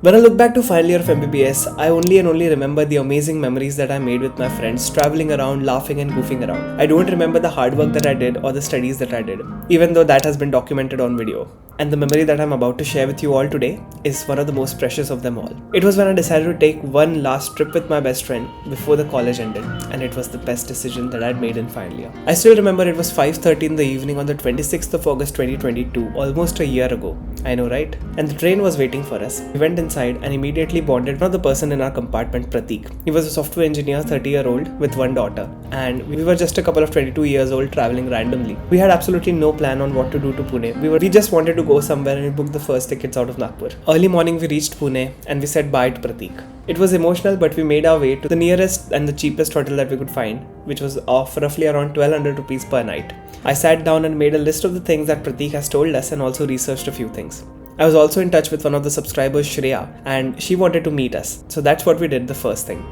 When I look back to final year of MBBS, I only remember the amazing memories that I made with my friends, traveling around, laughing and goofing around. I don't remember the hard work that I did or the studies that I did, even though that has been documented on video. And the memory that I'm about to share with you all today is one of the most precious of them all. It was when I decided to take one last trip with my best friend before the college ended, and it was the best decision that I'd made in final year. I still remember it was 5:30 in the evening on the 26th of August 2022, almost a year ago. I know, right? And the train was waiting for us. We went inside and immediately bonded with the person in our compartment, Pratik. He was a software engineer, 30-year-old, with one daughter, and we were just a couple of 22 years old traveling randomly. We had absolutely no plan on what to do to Pune. We just wanted to go somewhere and we booked the first tickets out of Nagpur. Early morning we reached Pune and we said bye to Pratik. It was emotional, but we made our way to the nearest and the cheapest hotel that we could find, which was of roughly around 1200 rupees per night. I sat down and made a list of the things that Pratik has told us and also researched a few things. I was also in touch with one of the subscribers, Shreya, and she wanted to meet us. So that's what we did the first thing.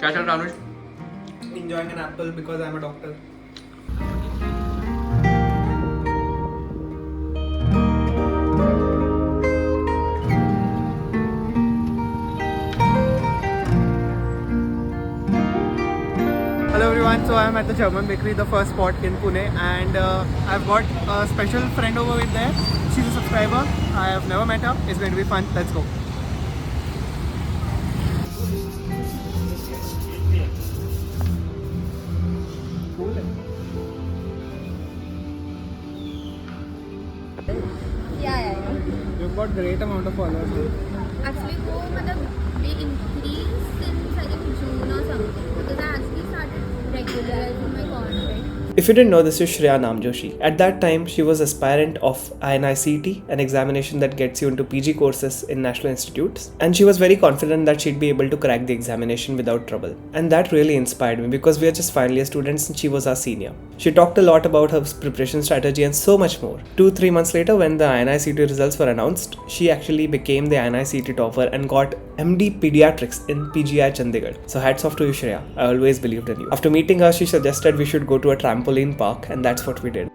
Catch up, Anuj. Enjoying an apple because I'm a doctor. Hello everyone, so I am at the German bakery, the first spot in Pune, and I've got a special friend over with there. She's a subscriber. I have never met her. It's going to be fun. Let's go. Yeah. You've got great amount of followers. Actually, they increased since I think June or something, because I actually started regularizing my content. If you didn't know, this is Shreya Namjoshi. At that time, she was aspirant of INICET, an examination that gets you into PG courses in national institutes. And she was very confident that she'd be able to crack the examination without trouble. And that really inspired me because we are just final year students and she was our senior. She talked a lot about her preparation strategy and so much more. 2-3 months later, when the INICET results were announced, she actually became the INICET topper and got MD Pediatrics in PGI Chandigarh. So hats off to you, Shreya. I always believed in you. After meeting her, she suggested we should go to a trampoline park, and that's what we did.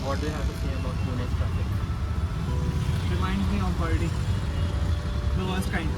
What do you have to say about Pune's traffic? Reminds me of Birdie. The worst kind.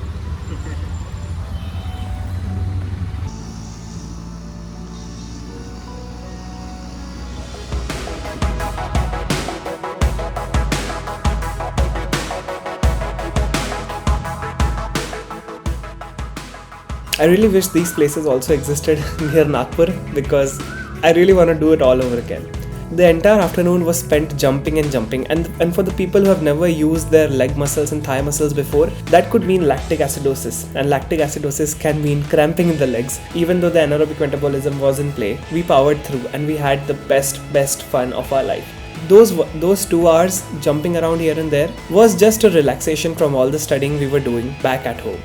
I really wish these places also existed near Nagpur because I really want to do it all over again. The entire afternoon was spent jumping and for the people who have never used their leg muscles and thigh muscles before, that could mean lactic acidosis, and lactic acidosis can mean cramping in the legs. Even though the anaerobic metabolism was in play, we powered through and we had the best fun of our life. Those 2 hours jumping around here and there was just a relaxation from all the studying we were doing back at home.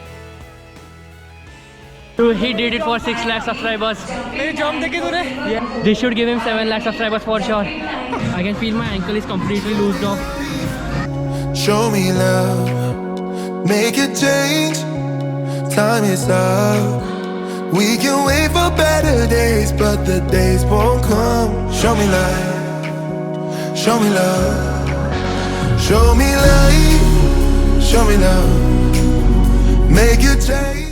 He did it for 6 lakh subscribers. Yeah. They should give him 7 lakh subscribers for sure. I can feel my ankle is completely loosed off. Show me love, make a change. Time is up. We can wait for better days, but the days won't come. Show me light, show me love, show me light, show me love, make a change.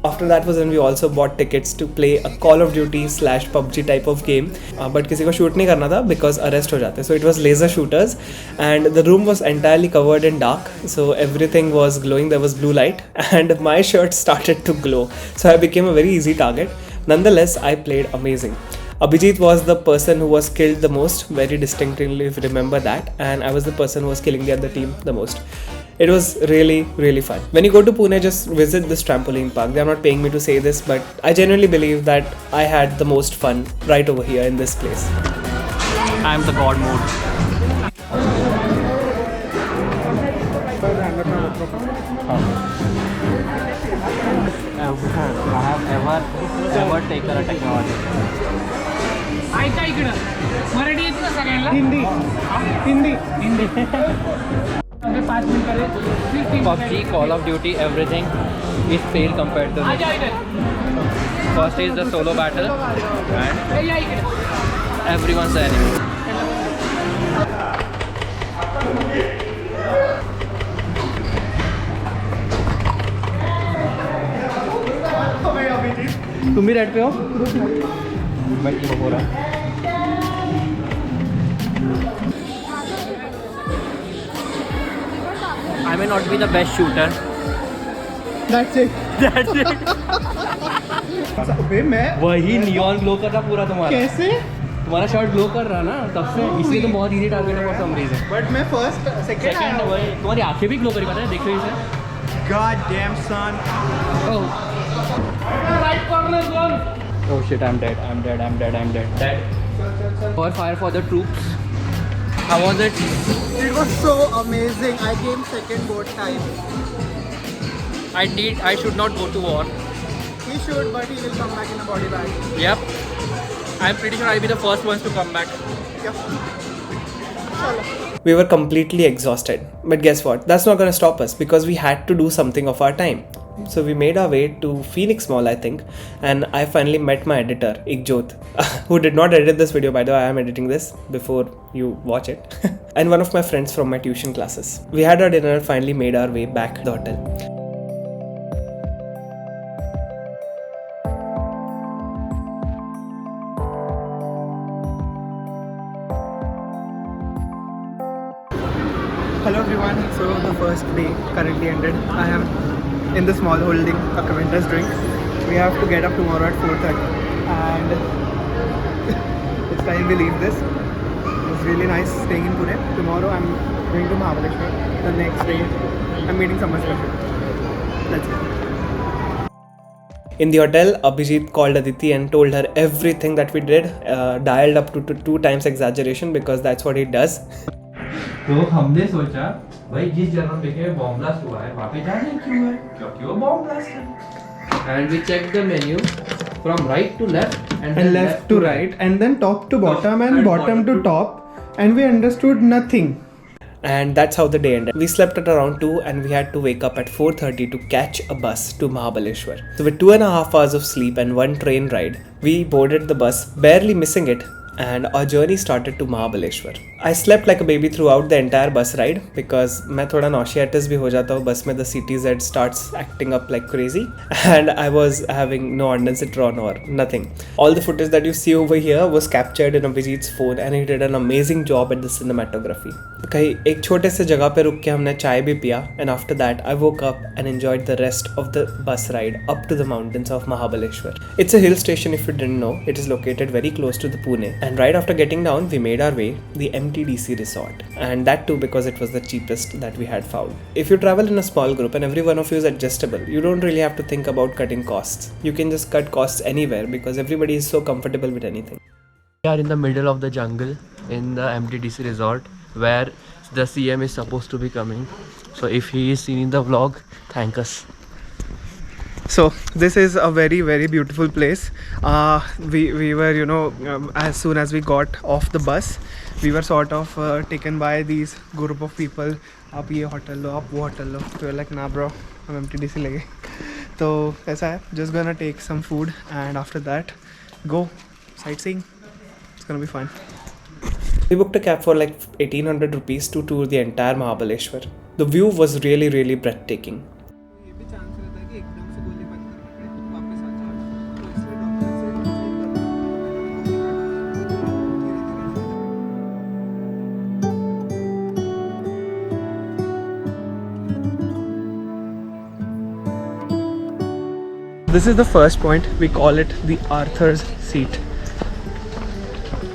After that was when we also bought tickets to play a Call of Duty / PUBG type of game, but किसी को shoot नहीं करना था because arrest हो जाते. So it was laser shooters, and the room was entirely covered in dark, so everything was glowing. There was blue light, and my shirt started to glow. So I became a very easy target. Nonetheless, I played amazing. Abhijit was the person who was killed the most, very distinctly if you remember that, and I was the person who was killing the other team the most. It was really fun. When you go to Pune, just visit this trampoline park. They are not paying me to say this, but I genuinely believe that I had the most fun right over here in this place. I am the god mode. I have ever taken a technology. Hindi. PUBG, Call of Duty, everything is pale compared to this. First is the solo battle and everyone's the enemy. तुम भी red पे हो? मैं ये हो रहा I may not be the best shooter. That's it. That's it. अबे मैं वही नियॉन ग्लो कर रहा पूरा तुम्हारा. कैसे? तुम्हारा शर्ट ग्लो कर रहा ना तब से, इसलिए तुम बहुत इजी टारगेट है फॉर सम रीजन. बट मैं फर्स्ट सेकंड वही तुम्हारी आंखें भी ग्लो करी, पता है, देख रही इसे. God damn son. Oh. Right corner gone. Oh shit, I'm dead. Dead. For fire for the troops. How was it? It was so amazing. I came second both time. I should not go to war. He should, but he will come back in a body bag. Yep. I'm pretty sure I'll be the first ones to come back. Yep. We were completely exhausted. But guess what? That's not gonna stop us because we had to do something of our time. So we made our way to Phoenix Mall, I think, and I finally met my editor, Ikjot, who did not edit this video, by the way. I am editing this before you watch it. And one of my friends from my tuition classes. We had our dinner and finally made our way back to the hotel. Hello everyone. So the first day currently ended. I am in this mall holding a Cavender's drink. We have to get up tomorrow at 4:30 and it's time we leave this. It was really nice staying in Pune. Tomorrow I'm going to Mahabaleshwar. The next day I'm meeting someone special. That's it. In the hotel, Abhijit called Aditi and told her everything that we did, dialed up to 2 times exaggeration because that's what he does. तो हमने सोचा भाई जिस जगह पे bomb blast हुआ है वहाँ पे जाने क्यों है, क्योंकि वो बॉम्ब ब्लास्ट है. And we checked the menu from right to left and then left to right and then top to bottom and bottom to top and we understood nothing. And that's how the day ended. We slept at around 2 and we had to wake up at 4:30 to catch a bus to Mahabaleshwar. So with 2.5 hours of sleep and 1 train ride, we boarded the bus, barely missing it, and our journey started to Mahabaleshwar. I slept like a baby throughout the entire bus ride because मैं थोड़ा nauseous भी हो जाता हूँ बस में. The CTZ starts acting up like crazy and I was having no Citron or nothing. All the footage that you see over here was captured in Abhijit's phone and he did an amazing job at the cinematography. कहीं एक छोटे से जगह पे रुक के हमने चाय भी पिया and after that I woke up and enjoyed the rest of the bus ride up to the mountains of Mahabaleshwar. It's a hill station if you didn't know. It is located very close to the Pune and right after getting down we made our way the MTDC resort, and that too because it was the cheapest that we had found. If you travel in a small group and every one of you is adjustable, you don't really have to think about cutting costs. You can just cut costs anywhere because everybody is so comfortable with anything. We are in the middle of the jungle in the MTDC resort where the CM is supposed to be coming. So if he is seen in the vlog, thank us. So this is a very beautiful place. We were as soon as we got off the bus we were sort of taken by these group of people. आप ये hotel लो, आप वो hotel लो. तो we're like nah bro, हम MTDC ले गए. तो ऐसा है, just gonna take some food and after that go sightseeing. It's gonna be fun. We booked a cab for like 1800 rupees to tour the entire Mahabaleshwar. The view was really breathtaking. This is the first point. We call it the Arthur's Seat.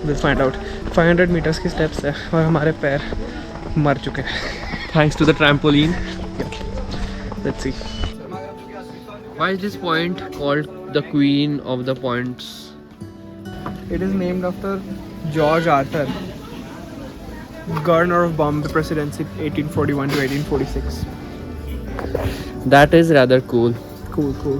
We'll find out. 500 meters की steps है और हमारे पैर मर चुके हैं. Thanks to the trampoline. Yeah. Let's see. Why is this point called the Queen of the Points? It is named after George Arthur, governor of Bombay Presidency 1841 to 1846. That is rather cool. Cool.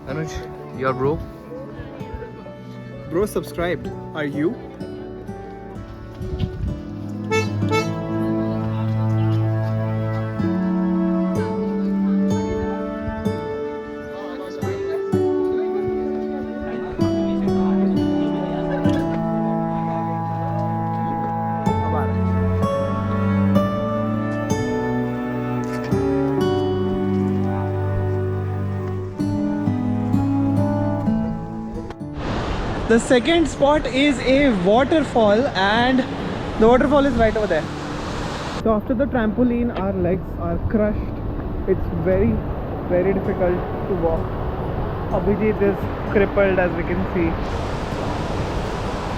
Anuj, your bro? Bro subscribed. Are you? The second spot is a waterfall, and the waterfall is right over there. So after the trampoline, our legs are crushed. It's very, very difficult to walk. Abhijit is crippled, as we can see.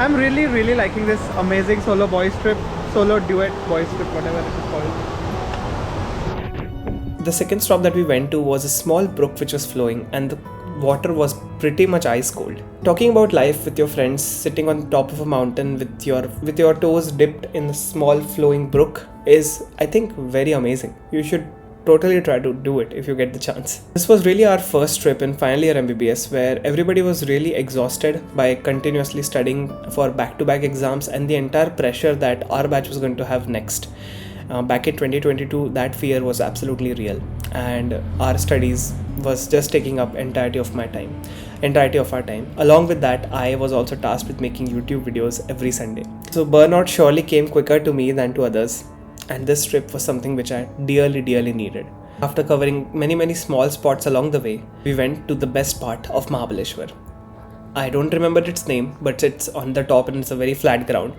I'm really liking this amazing solo boys trip, solo duet boys trip, whatever it is called. The second stop that we went to was a small brook which was flowing, and the water was pretty much ice cold. Talking about life with your friends, sitting on top of a mountain with your toes dipped in a small flowing brook is, I think, very amazing. You should totally try to do it if you get the chance. This was really our first trip in final year MBBS, where everybody was really exhausted by continuously studying for back-to-back exams and the entire pressure that our batch was going to have next. Back in 2022, that fear was absolutely real, and our studies was just taking up entirety of our time. Along with that, I was also tasked with making YouTube videos every Sunday. So burnout surely came quicker to me than to others, and this trip was something which I dearly needed. After covering many small spots along the way, we went to the best part of Mahabaleshwar. I don't remember its name, but it's on the top and it's a very flat ground.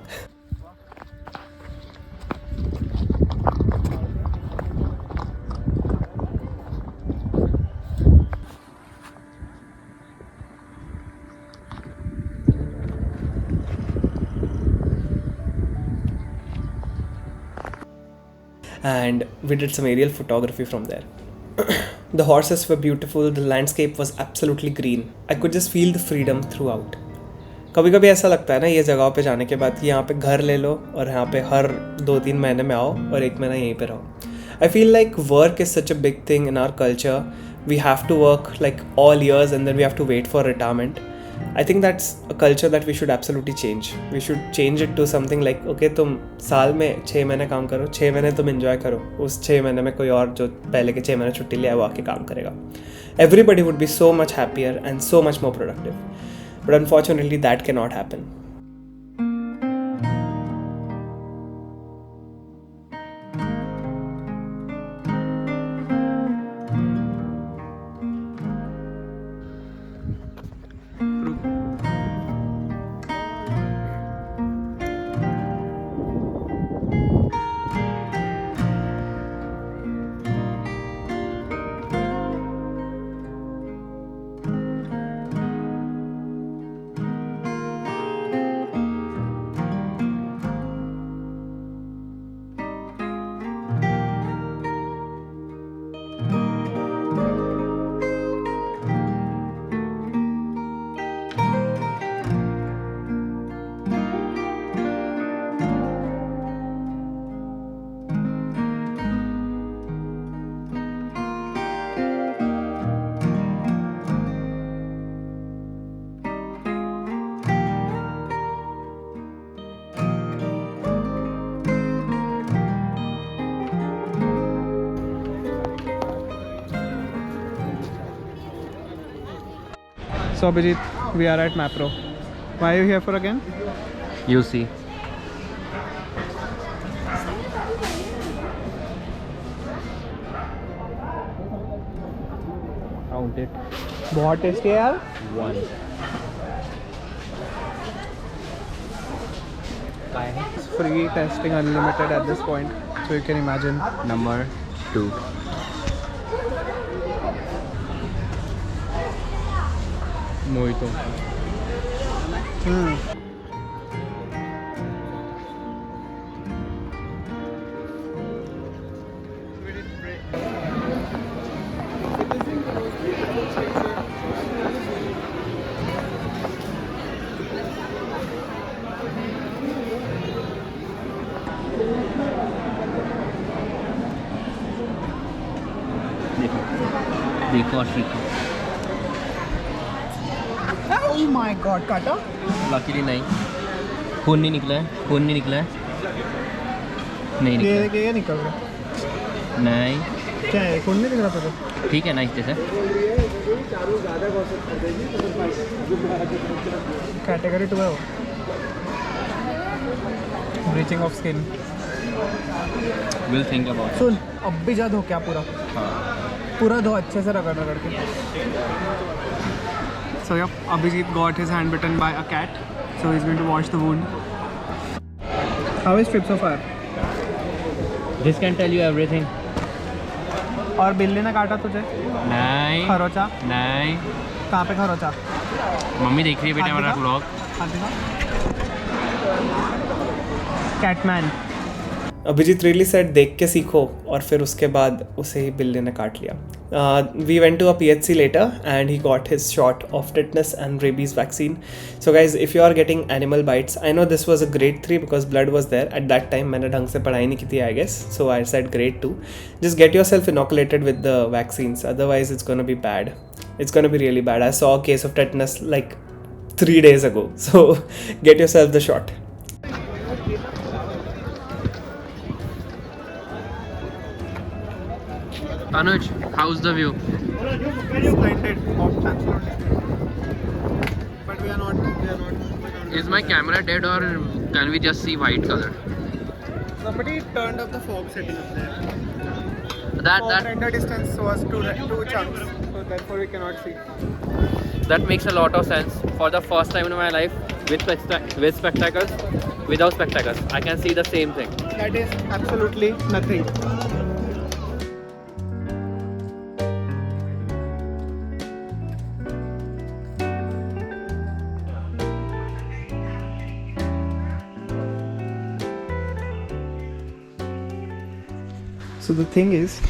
And we did some aerial photography from there. The horses were beautiful, the landscape was absolutely green. I could just feel the freedom throughout. कभी कभी ऐसा लगता है ना ये जगह पे जाने के बाद कि यहाँ पे घर ले लो और यहाँ पे हर 2-3 महीने में आओ और 1 महीना यहीं पे रहो. I feel like work is such a big thing in our culture. We have to work like all years and then we have to wait for retirement. I think that's a culture that we should absolutely change. We should change it to something like, okay, तुम साल में 6 महीने काम करो, 6 महीने तुम enjoy करो, उस 6 महीने में कोई और जो पहले के 6 महीने छुट्टी लिया है वो आके काम करेगा. Everybody would be so much happier and so much more productive. But unfortunately that cannot happen. So Abhijit, we are at Mapro. Why are you here for again? You see. Count it. बहुत tasty है यार. 1. Free testing unlimited at this point, so you can imagine. Number 2. Mojito. देखो और सीखो. Oh my God, काटा? Luckily नहीं. खून नहीं निकला है. नहीं निकला. ये निकल रहा. नहीं. क्या है? खून नहीं निकला था. ठीक है ना इस जैसे. कैटेगरी 2 है वो. Bleaching of skin. We'll think about it. सुन, अब भी जा धो क्या पूरा. हाँ. पूरा धो अच्छे से रगड़ के. So yep, Abhijit got his hand bitten by a cat, so he's going to wash the wound. How is trip so far? This can tell you everything. और बिल्ली ने काटा तुझे? नहीं. खरोचा? नहीं. कहाँ पे खरोचा? मम्मी देख रही है बेटा मेरा ब्लॉग. कैटमैन. अभिजीत रियली सेड देख के सीखो, और फिर उसके बाद उसे ही बिल्ली ने काट लिया. We went to a PHC later and he got his shot of tetanus and rabies vaccine. So guys, if you are getting animal bites, I know this was a grade 3 because blood was there at that time. मैंने ढंग से पढ़ाई नहीं की थी I guess, so I said grade 2. Just get yourself inoculated with the vaccines, otherwise it's gonna be bad. It's gonna be really bad. I saw a case of tetanus like 3 days ago, so get yourself the shot. Anuj, how's the view? Splendid, absolutely. But we are not. Is my camera dead or can we just see white color? Somebody turned off the fog setting up there. That Render distance was two chunks, so therefore we cannot see. that makes a lot of sense. For the first time in my life, with spectacles, without spectacles, I can see the same thing. That is absolutely nothing. So the thing is,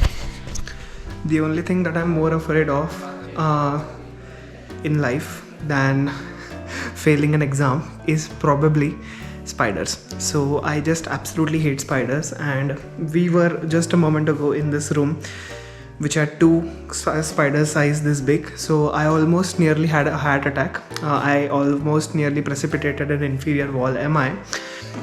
the only thing that I'm more afraid of in life than failing an exam is probably spiders. So I just absolutely hate spiders, and we were just a moment ago in this room which had two spider size this big, so I almost nearly had a heart attack. I almost nearly precipitated an inferior wall MI.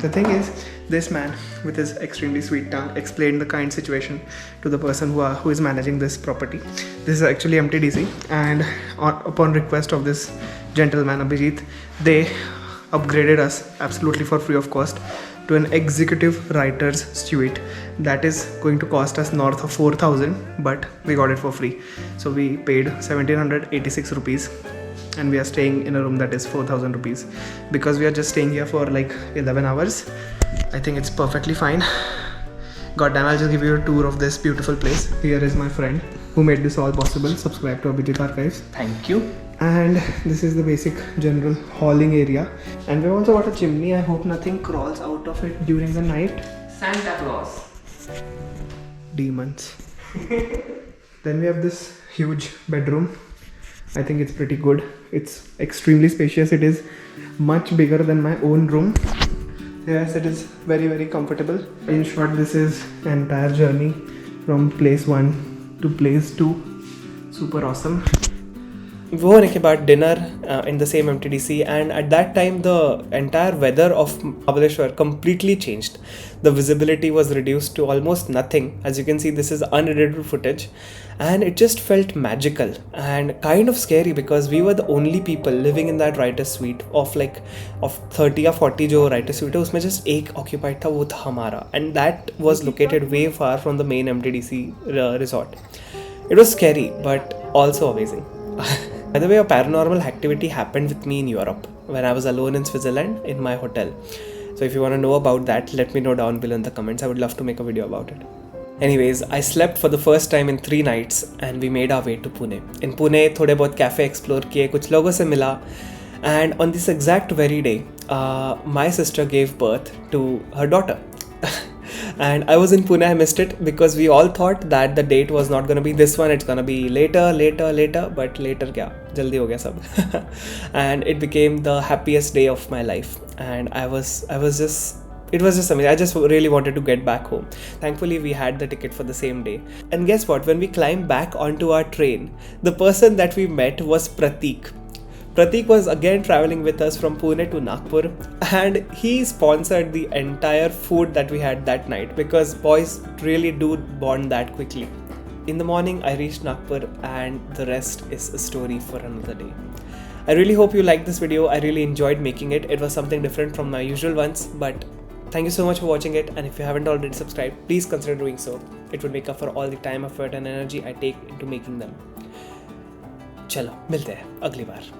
The thing is, this man with his extremely sweet tongue explained the kind situation to the person who is managing this property. This is actually MTDC, and upon request of this gentleman Abhijit, they upgraded us absolutely for free of cost to an executive writer's suite that is going to cost us north of 4,000, but we got it for free. So we paid 1786 rupees and we are staying in a room that is 4,000 rupees. Because we are just staying here for like 11 hours, I think it's perfectly fine. Goddamn, I'll just give you a tour of this beautiful place. Here is my friend who made this all possible. Subscribe to Abhijit Archives. Thank you. And this is the basic general hauling area, and we've also got a chimney. I hope nothing crawls out of it during the night. Santa Claus. Demons. Then we have this huge bedroom. I think it's pretty good. It's extremely spacious. It is much bigger than my own room. Yes, it is very, very comfortable. In short, this is an entire journey from place 1 to place 2. Super awesome. वो होने के बाद dinner in the same MTDC, and at that time the entire weather of Mahabaleshwar completely changed. The visibility was reduced to almost nothing. As you can see, this is unedited footage, and it just felt magical and kind of scary because we were the only people living in that writer's suite of 30 or 40 जो writer's suite है उसमें just एक occupied था, वो था हमारा, and that was located way far from the main MTDC resort. It was scary but also amazing. By the way, a paranormal activity happened with me in Europe when I was alone in Switzerland in my hotel. So if you want to know about that, let me know down below in the comments. I would love to make a video about it. Anyways, I slept for the first time in 3 nights and we made our way to Pune. In Pune, थोड़े बहुत cafe explore किए, कुछ लोगों से मिला, and on this exact very day, my sister gave birth to her daughter. And I was in Pune, I missed it because we all thought that the date was not going to be this one, it's going to be later, but later kya, jaldi ho gaya sab. And it became the happiest day of my life, and it was just amazing. I just really wanted to get back home. Thankfully, we had the ticket for the same day. And guess what? When we climbed back onto our train, the person that we met was Pratik. Pratik was again traveling with us from Pune to Nagpur, and he sponsored the entire food that we had that night because boys really do bond that quickly. In the morning, I reached Nagpur, and the rest is a story for another day. I really hope you liked this video. I really enjoyed making it. It was something different from my usual ones, but thank you so much for watching it, and if you haven't already subscribed, please consider doing so. It would make up for all the time, effort and energy I take into making them. चलो मिलते हैं अगली बार.